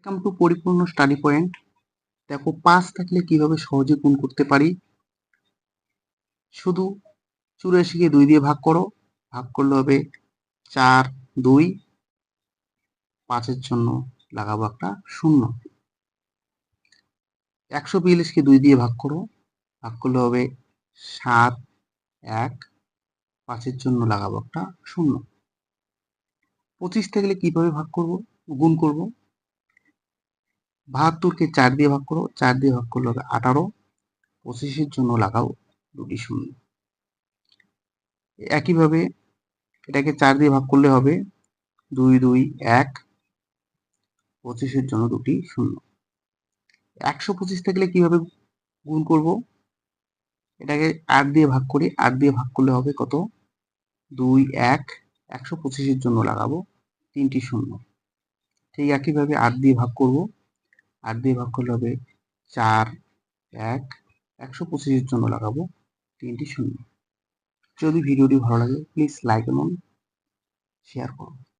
Come to পরিপূর্ণ study point. দেখো 5 থাকলে কিভাবে সহজে গুণ করতে পারি। শুধু 84কে 2 দিয়ে ভাগ করো, ভাগ করলে হবে 4, 2, 5-এর জন্য লাগাবো একটা 0। 142কে 2 দিয়ে ভাগ করো, ভাগ করলে হবে 7, 1, 5-এর জন্য লাগাবো একটা 0। 25 থাকলে কিভাবে ভাগ করব, গুণ করব। 72কে 4 দিয়ে ভাগ করো, 4 দিয়ে ভাগ করলে হবে 18, 25-এর জন্য লাগাও দুটি 0। একইভাবে এটাকে 4 দিয়ে ভাগ করলে হবে 2, 2, 1, 25-এর জন্য দুটি 0। 125 থাকলে কিভাবে গুণ করব, এটাকে 8 দিয়ে ভাগ করি, 8 দিয়ে ভাগ করলে হবে কত, 2, 1, 125-এর জন্য লাগাবো 3টি 0। ঠিক একইভাবে 8 দিয়ে ভাগ করব, 8 দিয়ে ভাগ করলে হবে 4, 1, 125-এর জন্য লাগাবো 3টি 0। যদি ভিডিওটি ভালো লাগে প্লিজ লাইক এবং শেয়ার করুন।